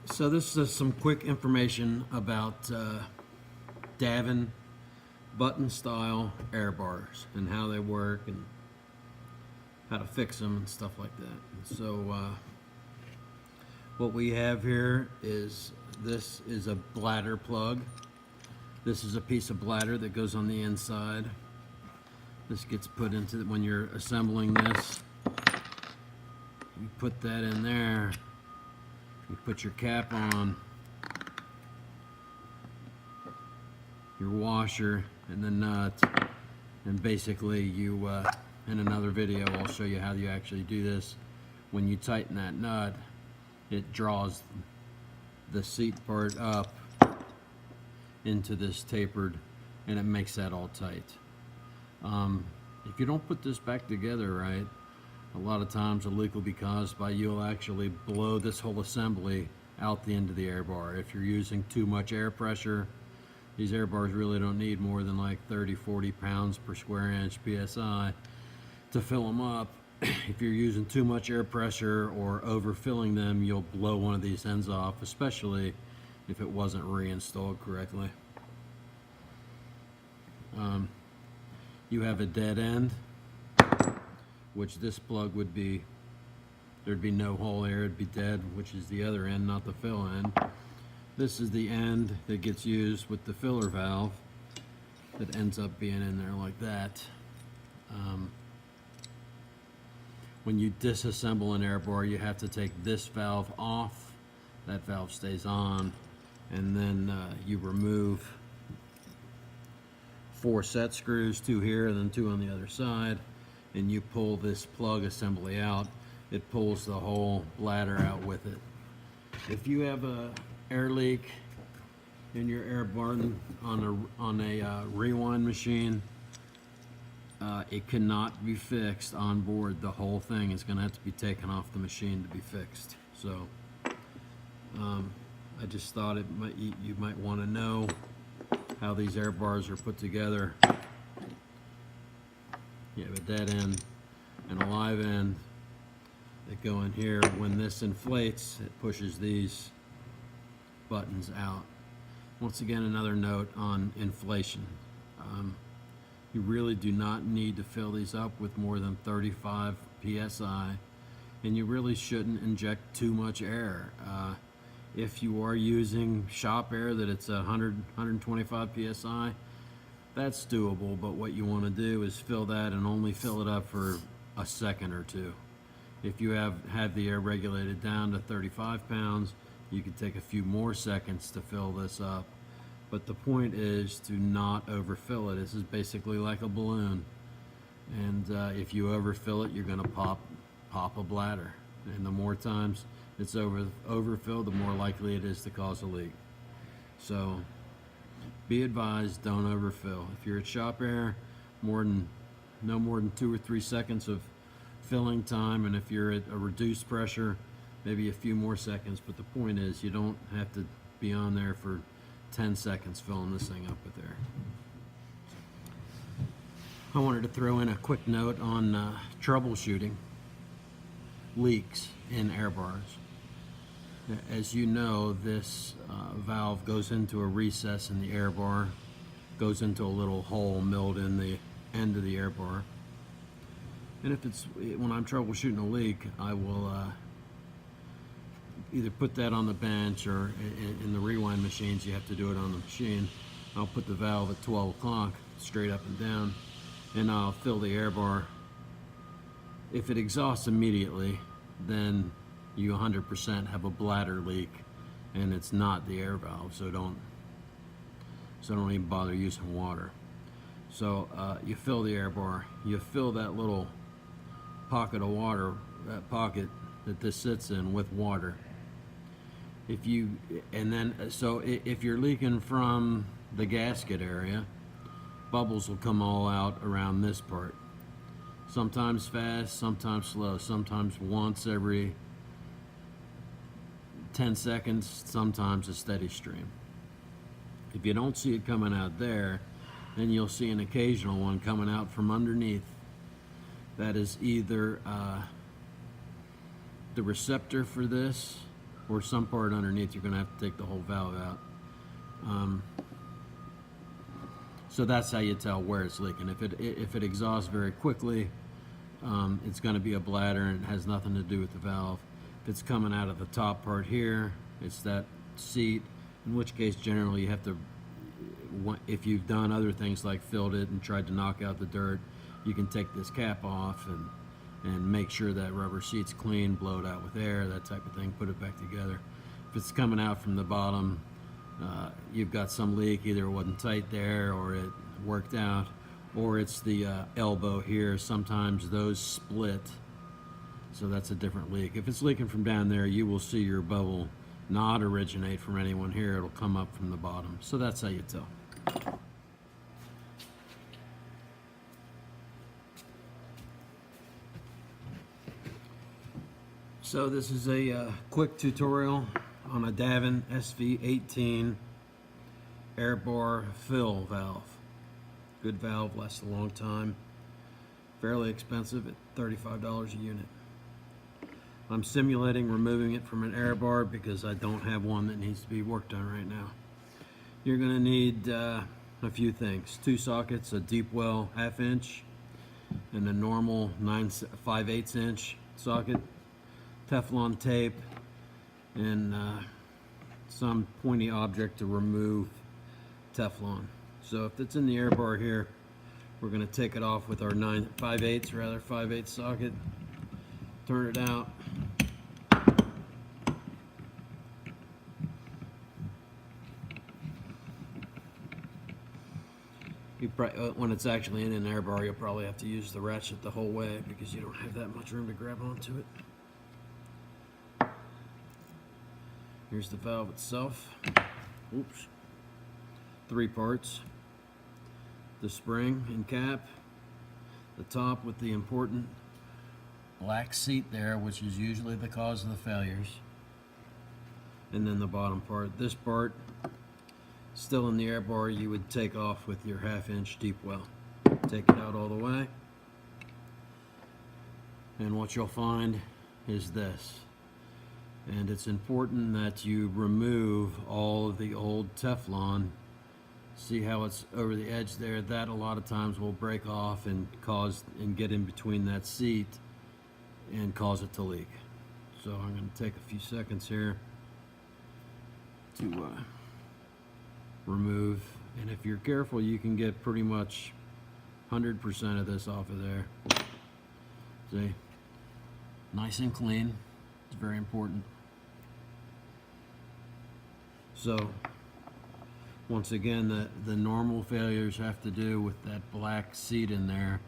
So this is some quick information about Daven button style air bars and how they work and how to fix them and stuff like that. So what we have here is this is a bladder plug. This is a piece of bladder that goes on the inside. This gets put into when you're assembling this. You put that in there. You put your cap on, your washer, and the nut, and basically you, in another video I'll show you how you actually do this. When you tighten that nut, it draws the seat part up into this tapered, and it makes that all tight. If you don't put this back together right, a lot of times a leak will be caused by you'll actually blow this whole assembly out the end of the air bar. If you're using too much air pressure, these air bars really don't need more than like 30-40 pounds per square inch PSI to fill them up. If you're using too much air pressure or overfilling them, you'll blow one of these ends off, especially if it wasn't reinstalled correctly. You have a dead end, which this plug would be, there'd be no hole there, it'd be dead, which is the other end, not the fill end. This is the end that gets used with the filler valve that ends up being in there like that. When you disassemble an air bar, you have to take this valve off, that valve stays on, and then you remove 4 set screws, 2 here and then 2 on the other side, and you pull this plug assembly out. It pulls the whole bladder out with it. If you have a air leak in your air bar on a rewind machine, it cannot be fixed on board. The whole thing is going to have to be taken off the machine to be fixed. So I just thought you might want to know how these air bars are put together. You have a dead end and a live end that go in here. When this inflates, it pushes these buttons out. Once again, another note on inflation. You really do not need to fill these up with more than 35 psi, and you really shouldn't inject too much air. If you are using shop air that it's 125 psi, that's doable, but what you want to do is fill that and only fill it up for a second or two. If you have the air regulated down to 35 pounds, you can take a few more seconds to fill this up. But the point is to not overfill it. This is basically like a balloon. And if you overfill it, you're going to pop a bladder. And the more times it's overfilled, the more likely it is to cause a leak. So be advised, don't overfill. If you're at shop air, no more than 2 or 3 seconds of filling time, and if you're at a reduced pressure, maybe a few more seconds. But the point is, you don't have to be on there for 10 seconds filling this thing up with air. I wanted to throw in a quick note on troubleshooting leaks in air bars. As you know, this valve goes into a recess in the air bar, goes into a little hole milled in the end of the air bar. And when I'm troubleshooting a leak, I will either put that on the bench, or in the rewind machines you have to do it on the machine. I'll put the valve at 12 o'clock straight up and down, and I'll fill the air bar. If it exhausts immediately, then you 100% have a bladder leak, and it's not the air valve, so don't even bother using water. So you fill the air bar, you fill that little pocket of water, that pocket that this sits in, with water. If you're leaking from the gasket area, bubbles will come all out around this part. Sometimes fast, sometimes slow, sometimes once every 10 seconds, sometimes a steady stream. If you don't see it coming out there, then you'll see an occasional one coming out from underneath. That is either the receptor for this or some part underneath, you're going to have to take the whole valve out. So that's how you tell where it's leaking. If it exhausts very quickly, it's going to be a bladder and it has nothing to do with the valve. If it's coming out of the top part here, it's that seat, in which case generally you have to, if you've done other things like filled it and tried to knock out the dirt, you can take this cap off and make sure that rubber seat's clean, blow it out with air, that type of thing, put it back together. If it's coming out from the bottom, you've got some leak, either it wasn't tight there or it worked out, or it's the elbow here. Sometimes those split, so that's a different leak. If it's leaking from down there, you will see your bubble not originate from anyone here. It'll come up from the bottom. So that's how you tell. So this is a quick tutorial on a Daven SV18 air bar fill valve. Good valve, lasts a long time. Fairly expensive at $35 a unit. I'm simulating removing it from an air bar because I don't have one that needs to be worked on right now. You're going to need a few things. 2 sockets, a deep well 1/2 inch, and a normal 5/8 inch socket, Teflon tape, and some pointy object to remove Teflon. So if it's in the air bar here, we're going to take it off with our 5/8 socket, turn it out. You probably, when it's actually in an air bar, you'll probably have to use the ratchet the whole way because you don't have that much room to grab onto it. Here's the valve itself. Oops. 3 parts. The spring and cap. The top with the important black seat there, which is usually the cause of the failures. And then the bottom part. This part, still in the air bar, you would take off with your 1/2 inch deep well. Take it out all the way. And what you'll find is this. And it's important that you remove all of the old Teflon. See how it's over the edge there? That a lot of times will break off and get in between that seat and cause it to leak. So I'm going to take a few seconds here to remove, and if you're careful, you can get pretty much 100% of this off of there. See? Nice and clean. It's very important. So once again, the normal failures have to do with that black seat in there.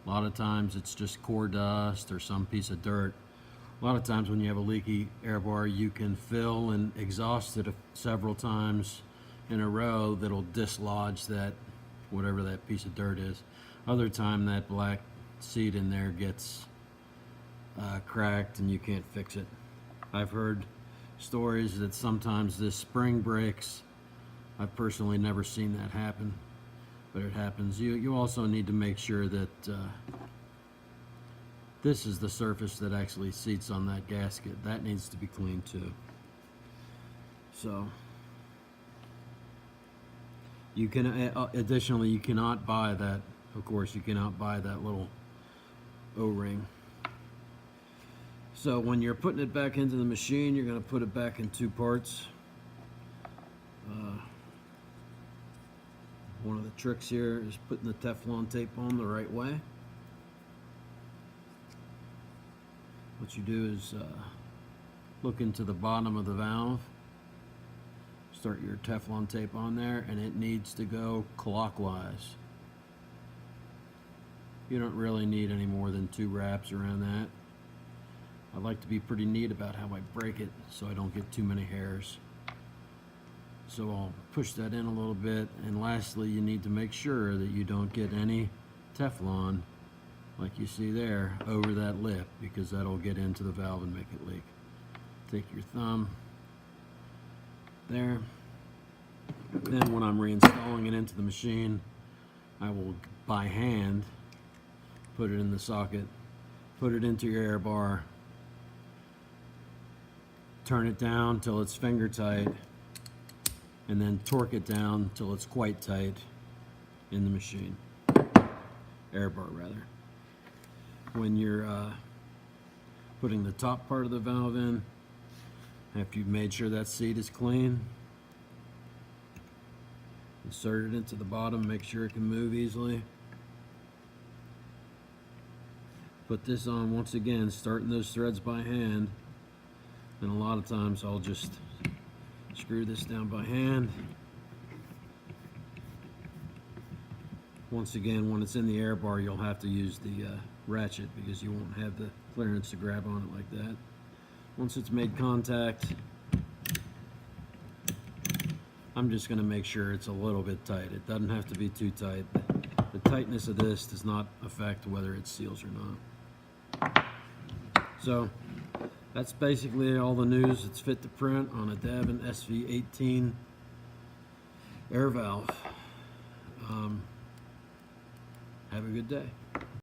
A lot of times it's just core dust or some piece of dirt. A lot of times when you have a leaky air bar, you can fill and exhaust it several times in a row that'll dislodge that, whatever that piece of dirt is. Other time that black seat in there gets cracked and you can't fix it. I've heard stories that sometimes this spring breaks. I've personally never seen that happen, but it happens. You also need to make sure that this is the surface that actually seats on that gasket. That needs to be cleaned too. So you can additionally, you cannot buy that, of course, you cannot buy that little O-ring. So when you're putting it back into the machine, you're going to put it back in 2 parts. One of the tricks here is putting the Teflon tape on the right way. What you do is look into the bottom of the valve, start your Teflon tape on there, and it needs to go clockwise. You don't really need any more than 2 wraps around that. I like to be pretty neat about how I break it so I don't get too many hairs. So I'll push that in a little bit, and lastly, you need to make sure that you don't get any Teflon, like you see there, over that lip, because that'll get into the valve and make it leak. Take your thumb there. Then when I'm reinstalling it into the machine, I will, by hand, put it in the socket, put it into your air bar, turn it down till it's finger tight, and then torque it down till it's quite tight in the machine. Air bar, rather. When you're putting the top part of the valve in, after you've made sure that seat is clean, insert it into the bottom, make sure it can move easily. Put this on once again, starting those threads by hand, and a lot of times I'll just screw this down by hand. Once again, when it's in the air bar, you'll have to use the ratchet because you won't have the clearance to grab on it like that. Once it's made contact, I'm just going to make sure it's a little bit tight. It doesn't have to be too tight. The tightness of this does not affect whether it seals or not. So that's basically all the news that's fit to print on a Daven SV18 air valve. Have a good day.